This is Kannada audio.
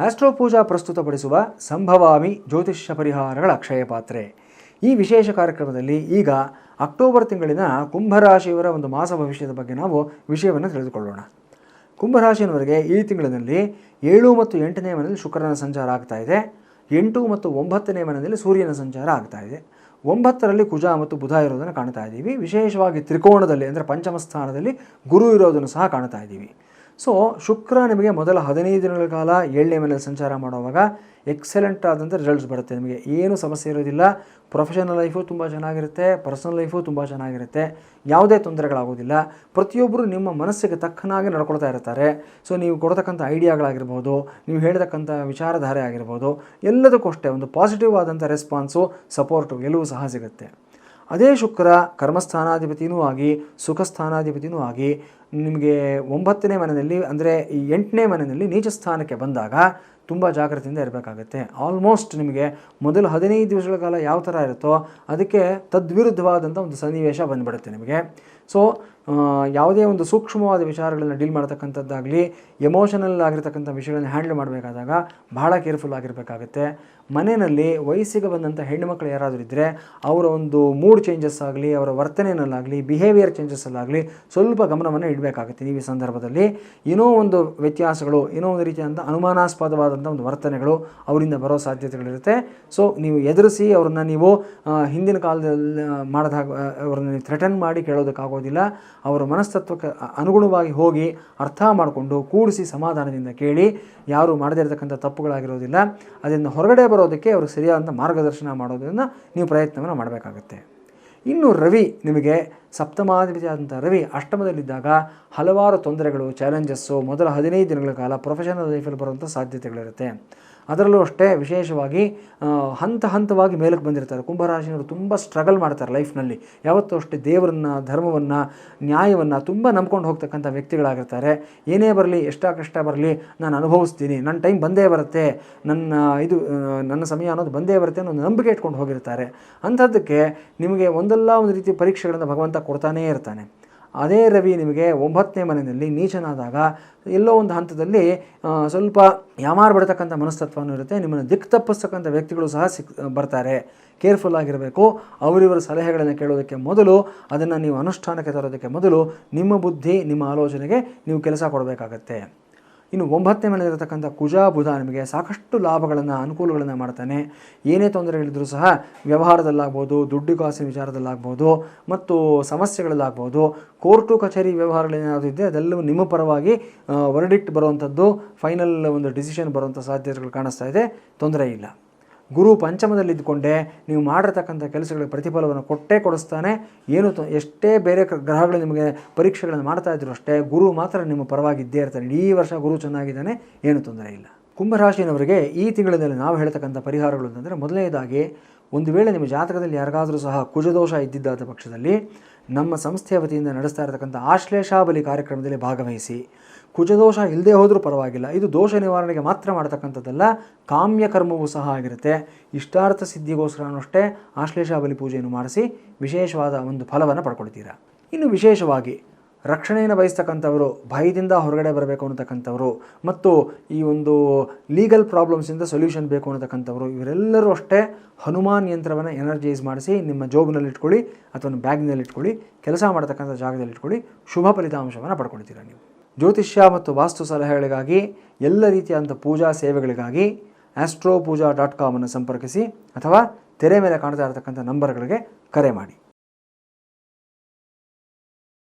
ಆಸ್ಟ್ರೋ ಪೂಜಾ ಪ್ರಸ್ತುತಪಡಿಸುವ ಸಂಭವಾಮಿ ಜ್ಯೋತಿಷ್ಯ ಪರಿಹಾರಗಳ ಅಕ್ಷಯ ಪಾತ್ರೆ. ಈ ವಿಶೇಷ ಕಾರ್ಯಕ್ರಮದಲ್ಲಿ ಈಗ ಅಕ್ಟೋಬರ್ ತಿಂಗಳಿನ ಕುಂಭರಾಶಿಯವರ ಒಂದು ಮಾಸ ಭವಿಷ್ಯದ ಬಗ್ಗೆ ನಾವು ವಿಷಯವನ್ನು ತಿಳಿದುಕೊಳ್ಳೋಣ. ಕುಂಭರಾಶಿಯವರಿಗೆ ಈ ತಿಂಗಳಿನಲ್ಲಿ 7 ಮತ್ತು 8ನೇ ಮನೆಯಲ್ಲಿ ಶುಕ್ರನ ಸಂಚಾರ ಆಗ್ತಾ ಇದೆ. 8 ಮತ್ತು 9ನೇ ಮನೆಯಲ್ಲಿ ಸೂರ್ಯನ ಸಂಚಾರ ಆಗ್ತಾ ಇದೆ. 9ರಲ್ಲಿ ಕುಜ ಮತ್ತು ಬುಧ ಇರೋದನ್ನು ಕಾಣ್ತಾ ಇದ್ದೀವಿ. ವಿಶೇಷವಾಗಿ ತ್ರಿಕೋಣದಲ್ಲಿ ಅಂದರೆ ಪಂಚಮ ಸ್ಥಾನದಲ್ಲಿ ಗುರು ಇರೋದನ್ನು ಸಹ ಕಾಣ್ತಾ ಇದ್ದೀವಿ. ಸೊ ಶುಕ್ರ ನಿಮಗೆ ಮೊದಲ 15 ದಿನಗಳ ಕಾಲ 7ನೇ ಮನೆಯಲ್ಲಿ ಸಂಚಾರ ಮಾಡುವಾಗ ಎಕ್ಸಲೆಂಟ್ ಆದಂಥ ರಿಸಲ್ಟ್ಸ್ ಬರುತ್ತೆ. ನಿಮಗೆ ಏನು ಸಮಸ್ಯೆ ಇರೋದಿಲ್ಲ. ಪ್ರೊಫೆಷನಲ್ ಲೈಫು ತುಂಬ ಚೆನ್ನಾಗಿರುತ್ತೆ, ಪರ್ಸನಲ್ ಲೈಫು ತುಂಬ ಚೆನ್ನಾಗಿರುತ್ತೆ, ಯಾವುದೇ ತೊಂದರೆಗಳಾಗೋದಿಲ್ಲ. ಪ್ರತಿಯೊಬ್ಬರು ನಿಮ್ಮ ಮನಸ್ಸಿಗೆ ತಕ್ಕನಾಗಿ ನಡ್ಕೊಳ್ತಾ ಇರ್ತಾರೆ. ಸೊ ನೀವು ಕೊಡ್ತಕ್ಕಂಥ ಐಡಿಯಾಗಳಾಗಿರ್ಬೋದು, ನೀವು ಹೇಳ್ತಕ್ಕಂಥ ವಿಚಾರಧಾರೆ ಆಗಿರ್ಬೋದು, ಎಲ್ಲದಕ್ಕೂ ಅಷ್ಟೇ ಒಂದು ಪಾಸಿಟಿವ್ ಆದಂಥ ರೆಸ್ಪಾನ್ಸು, ಸಪೋರ್ಟು ಎಲ್ಲವೂ ಸಹ ಸಿಗುತ್ತೆ. ಅದೇ ಶುಕ್ರ ಕರ್ಮಸ್ಥಾನಾಧಿಪತಿಯೂ ಆಗಿ ಸುಖ ಸ್ಥಾನಾಧಿಪತಿಯೂ ಆಗಿ ನಿಮಗೆ 9ನೇ ಮನೆಯಲ್ಲಿ ಅಂದರೆ ಈ 8ನೇ ಮನೆಯಲ್ಲಿ ನೀಚ ಸ್ಥಾನಕ್ಕೆ ಬಂದಾಗ ತುಂಬ ಜಾಗ್ರತೆಯಿಂದ ಇರಬೇಕಾಗುತ್ತೆ. ಆಲ್ಮೋಸ್ಟ್ ನಿಮಗೆ ಮೊದಲು 15 ದಿವಸಗಳ ಕಾಲ ಯಾವ ಥರ ಇರುತ್ತೋ ಅದಕ್ಕೆ ತದ್ವಿರುದ್ಧವಾದಂಥ ಒಂದು ಸನ್ನಿವೇಶ ಬಂದುಬಿಡುತ್ತೆ ನಿಮಗೆ. ಸೊ ಯಾವುದೇ ಒಂದು ಸೂಕ್ಷ್ಮವಾದ ವಿಚಾರಗಳನ್ನು ಡೀಲ್ ಮಾಡ್ತಕ್ಕಂಥದ್ದಾಗಲಿ, ಎಮೋಷನಲ್ ಆಗಿರ್ತಕ್ಕಂಥ ವಿಷಯಗಳನ್ನು ಹ್ಯಾಂಡಲ್ ಮಾಡಬೇಕಾದಾಗ ಬಹಳ ಕೇರ್ಫುಲ್ ಆಗಿರಬೇಕಾಗುತ್ತೆ. ಮನೆಯಲ್ಲಿ ವಯಸ್ಸಿಗೆ ಬಂದಂಥ ಹೆಣ್ಣುಮಕ್ಕಳು ಯಾರಾದರೂ ಇದ್ದರೆ ಅವರ ಒಂದು ಮೂಡ್ ಚೇಂಜಸ್ ಆಗಲಿ, ಅವರ ವರ್ತನೆಯಲ್ಲಾಗಲಿ, ಬಿಹೇವಿಯರ್ ಚೇಂಜಸ್ಸಲ್ಲಾಗಲಿ ಸ್ವಲ್ಪ ಗಮನವನ್ನು ಇಡಬೇಕಾಗುತ್ತೆ. ನೀವು ಈ ಸಂದರ್ಭದಲ್ಲಿ ಏನೋ ಒಂದು ವ್ಯತ್ಯಾಸಗಳು, ಏನೋ ಒಂದು ರೀತಿಯಾದಂಥ ಅನುಮಾನಾಸ್ಪದವಾದಂಥ ಒಂದು ವರ್ತನೆಗಳು ಅವರಿಂದ ಬರೋ ಸಾಧ್ಯತೆಗಳಿರುತ್ತೆ. ಸೊ ನೀವು ಎದುರಿಸಿ ಅವ್ರನ್ನ ನೀವು ಹಿಂದಿನ ಕಾಲದಲ್ಲಿ ಮಾಡಿದಾಗ ಅವ್ರನ್ನ ನೀವು ಥ್ರೆಟನ್ ಮಾಡಿ ಕೇಳೋದಕ್ಕಾಗೋದಿಲ್ಲ. ಅವರ ಮನಸ್ತತ್ವಕ್ಕೆ ಅನುಗುಣವಾಗಿ ಹೋಗಿ ಅರ್ಥ ಮಾಡಿಕೊಂಡು ಕೂಡಿಸಿ ಸಮಾಧಾನದಿಂದ ಕೇಳಿ, ಯಾರು ಮಾಡದೇ ಇರತಕ್ಕಂಥ ತಪ್ಪುಗಳಾಗಿರೋದಿಲ್ಲ, ಅದರಿಂದ ಹೊರಗಡೆ ಬರೋದಕ್ಕೆ ಅವ್ರಿಗೆ ಸರಿಯಾದಂಥ ಮಾರ್ಗದರ್ಶನ ಮಾಡೋದನ್ನು ನೀವು ಪ್ರಯತ್ನವನ್ನು ಮಾಡಬೇಕಾಗುತ್ತೆ. ಇನ್ನು ರವಿ ನಿಮಗೆ ಸಪ್ತಮಾಧಿಪತಿಯಾದಂಥ ರವಿ ಅಷ್ಟಮದಲ್ಲಿದ್ದಾಗ ಹಲವಾರು ತೊಂದರೆಗಳು, ಚಾಲೆಂಜಸ್ಸು ಮೊದಲ 15 ದಿನಗಳ ಕಾಲ ಪ್ರೊಫೆಷನಲ್ ಲೈಫಲ್ಲಿ ಬರುವಂಥ ಸಾಧ್ಯತೆಗಳಿರುತ್ತೆ. ಅದರಲ್ಲೂ ಅಷ್ಟೇ ವಿಶೇಷವಾಗಿ ಹಂತ ಹಂತವಾಗಿ ಮೇಲಕ್ಕೆ ಬಂದಿರ್ತಾರೆ. ಕುಂಭರಾಶಿಯವರು ತುಂಬ ಸ್ಟ್ರಗಲ್ ಮಾಡ್ತಾರೆ ಲೈಫ್ನಲ್ಲಿ. ಯಾವತ್ತೂ ಅಷ್ಟೇ ದೇವರನ್ನು, ಧರ್ಮವನ್ನು, ನ್ಯಾಯವನ್ನು ತುಂಬ ನಂಬ್ಕೊಂಡು ಹೋಗ್ತಕ್ಕಂಥ ವ್ಯಕ್ತಿಗಳಾಗಿರ್ತಾರೆ. ಏನೇ ಬರಲಿ, ಎಷ್ಟೇ ಕಷ್ಟ ಬರಲಿ, ನಾನು ಅನುಭವಿಸ್ತೀನಿ, ನನ್ನ ಟೈಮ್ ಬಂದೇ ಬರುತ್ತೆ, ನನ್ನ ಸಮಯ ಅನ್ನೋದು ಬಂದೇ ಬರುತ್ತೆ ಅನ್ನೋ ಒಂದು ನಂಬಿಕೆ ಇಟ್ಕೊಂಡು ಹೋಗಿರ್ತಾರೆ. ಅಂಥದ್ದಕ್ಕೆ ನಿಮಗೆ ಒಂದಲ್ಲ ಒಂದು ರೀತಿ ಪರೀಕ್ಷೆಗಳನ್ನು ಭಗವಂತ ಕೊಡ್ತಾನೇ ಇರ್ತಾನೆ. ಅದೇ ರವಿ ನಿಮಗೆ 9ನೇ ಮನೆಯಲ್ಲಿ ನೀಚನಾದಾಗ ಎಲ್ಲೋ ಒಂದು ಹಂತದಲ್ಲಿ ಸ್ವಲ್ಪ ಯಾಮಾರು ಬಿಡ್ತಕ್ಕಂಥ ಮನಸ್ತತ್ವನೂ ಇರುತ್ತೆ. ನಿಮ್ಮನ್ನು ದಿಕ್ಕು ತಪ್ಪಿಸ್ತಕ್ಕಂಥ ವ್ಯಕ್ತಿಗಳು ಸಹ ಬರ್ತಾರೆ. ಕೇರ್ಫುಲ್ ಆಗಿರಬೇಕು. ಅವರಿವರ ಸಲಹೆಗಳನ್ನು ಕೇಳೋದಕ್ಕೆ ಮೊದಲು, ಅದನ್ನು ನೀವು ಅನುಷ್ಠಾನಕ್ಕೆ ತರೋದಕ್ಕೆ ಮೊದಲು ನಿಮ್ಮ ಬುದ್ಧಿ, ನಿಮ್ಮ ಆಲೋಚನೆಗೆ ನೀವು ಕೆಲಸ ಕೊಡಬೇಕಾಗತ್ತೆ. ಇನ್ನು 9ನೇ ಮನೆಯಲ್ಲಿರತಕ್ಕಂಥ ಕುಜ ಬುಧ ನಿಮಗೆ ಸಾಕಷ್ಟು ಲಾಭಗಳನ್ನು, ಅನುಕೂಲಗಳನ್ನು ಮಾಡ್ತಾನೆ. ಏನೇ ತೊಂದರೆಗಳಿದ್ದರೂ ಸಹ ವ್ಯವಹಾರದಲ್ಲಾಗ್ಬೋದು, ದುಡ್ಡು ಕಾಸಿನ ವಿಚಾರದಲ್ಲಾಗ್ಬೋದು ಮತ್ತು ಸಮಸ್ಯೆಗಳಲ್ಲಾಗ್ಬೋದು, ಕೋರ್ಟು ಕಚೇರಿ ವ್ಯವಹಾರಗಳೇನಾದರೂ ಇದ್ದರೆ ಅದೆಲ್ಲವೂ ನಿಮ್ಮ ಪರವಾಗಿ ವರ್ಡಿಕ್ಟ್ ಬರುವಂಥದ್ದು, ಫೈನಲ್ ಒಂದು ಡಿಸಿಷನ್ ಬರುವಂಥ ಸಾಧ್ಯತೆಗಳು ಕಾಣಿಸ್ತಾ ಇದೆ. ತೊಂದರೆ ಇಲ್ಲ. ಗುರು ಪಂಚಮದಲ್ಲಿದ್ದುಕೊಂಡೇ ನೀವು ಮಾಡಿರ್ತಕ್ಕಂಥ ಕೆಲಸಗಳಿಗೆ ಪ್ರತಿಫಲವನ್ನು ಕೊಡಿಸ್ತಾನೆ. ಎಷ್ಟೇ ಬೇರೆ ಗ್ರಹಗಳು ನಿಮಗೆ ಪರೀಕ್ಷೆಗಳನ್ನು ಮಾಡ್ತಾ ಇದ್ರು ಅಷ್ಟೇ, ಗುರು ಮಾತ್ರ ನಿಮ್ಮ ಪರವಾಗಿ ಇದ್ದೇ ಇರ್ತಾನೆ. ಇಡೀ ವರ್ಷ ಗುರು ಚೆನ್ನಾಗಿದ್ದಾನೆ, ಏನು ತೊಂದರೆ ಇಲ್ಲ. ಕುಂಭರಾಶಿನವರಿಗೆ ಈ ತಿಂಗಳಿನಲ್ಲಿ ನಾವು ಹೇಳ್ತಕ್ಕಂಥ ಪರಿಹಾರಗಳು ಅಂತಂದರೆ, ಮೊದಲನೇದಾಗಿ ಒಂದು ವೇಳೆ ನಿಮ್ಮ ಜಾತಕದಲ್ಲಿ ಯಾರಿಗಾದರೂ ಸಹ ಕುಜದೋಷ ಇದ್ದಿದ್ದಾದ ಪಕ್ಷದಲ್ಲಿ ನಮ್ಮ ಸಂಸ್ಥೆಯ ವತಿಯಿಂದ ನಡೆಸ್ತಾ ಇರತಕ್ಕಂಥ ಆಶ್ಲೇಷಾಬಲಿ ಕಾರ್ಯಕ್ರಮದಲ್ಲಿ ಭಾಗವಹಿಸಿ. ಕುಜದೋಷ ಇಲ್ಲದೆ ಹೋದರೂ ಪರವಾಗಿಲ್ಲ, ಇದು ದೋಷ ನಿವಾರಣೆಗೆ ಮಾತ್ರ ಮಾಡ್ತಕ್ಕಂಥದ್ದಲ್ಲ, ಕಾಮ್ಯ ಕರ್ಮವೂ ಸಹ ಆಗಿರುತ್ತೆ. ಇಷ್ಟಾರ್ಥ ಸಿದ್ಧಿಗೋಸ್ಕರನೂ ಅಷ್ಟೇ ಆಶ್ಲೇಷಾಬಲಿ ಪೂಜೆಯನ್ನು ಮಾಡಿಸಿ ವಿಶೇಷವಾದ ಒಂದು ಫಲವನ್ನು ಪಡ್ಕೊಳ್ತೀರಾ. ಇನ್ನು ವಿಶೇಷವಾಗಿ ರಕ್ಷಣೆಯನ್ನು ಬಯಸ್ತಕ್ಕಂಥವರು, ಭಯದಿಂದ ಹೊರಗಡೆ ಬರಬೇಕು ಅನ್ನತಕ್ಕಂಥವ್ರು ಮತ್ತು ಈ ಒಂದು ಲೀಗಲ್ ಪ್ರಾಬ್ಲಮ್ಸಿಂದ ಸೊಲ್ಯೂಷನ್ ಬೇಕು ಅನ್ನತಕ್ಕಂಥವ್ರು, ಇವರೆಲ್ಲರೂ ಅಷ್ಟೇ ಹನುಮಾನ್ ಯಂತ್ರವನ್ನು ಎನರ್ಜೈಸ್ ಮಾಡಿಸಿ ನಿಮ್ಮ ಜೋಬ್ನಲ್ಲಿ ಇಟ್ಕೊಳ್ಳಿ ಅಥವಾ ಬ್ಯಾಗ್ನಲ್ಲಿ ಇಟ್ಕೊಳ್ಳಿ, ಕೆಲಸ ಮಾಡತಕ್ಕಂಥ ಜಾಗದಲ್ಲಿ ಇಟ್ಕೊಳ್ಳಿ, ಶುಭ ಫಲಿತಾಂಶವನ್ನು ಪಡ್ಕೊಳ್ತೀರಾ. ನೀವು ಜ್ಯೋತಿಷ್ಯ ಮತ್ತು ವಾಸ್ತು ಸಲಹೆಗಳಿಗಾಗಿ, ಎಲ್ಲ ರೀತಿಯಾದಂಥ ಪೂಜಾ ಸೇವೆಗಳಿಗಾಗಿ astropooja.com ಅನ್ನು ಸಂಪರ್ಕಿಸಿ ಅಥವಾ ತೆರೆ ಮೇಲೆ ಕಾಣ್ತಾ ಇರತಕ್ಕಂಥ ನಂಬರ್ಗಳಿಗೆ ಕರೆ ಮಾಡಿ.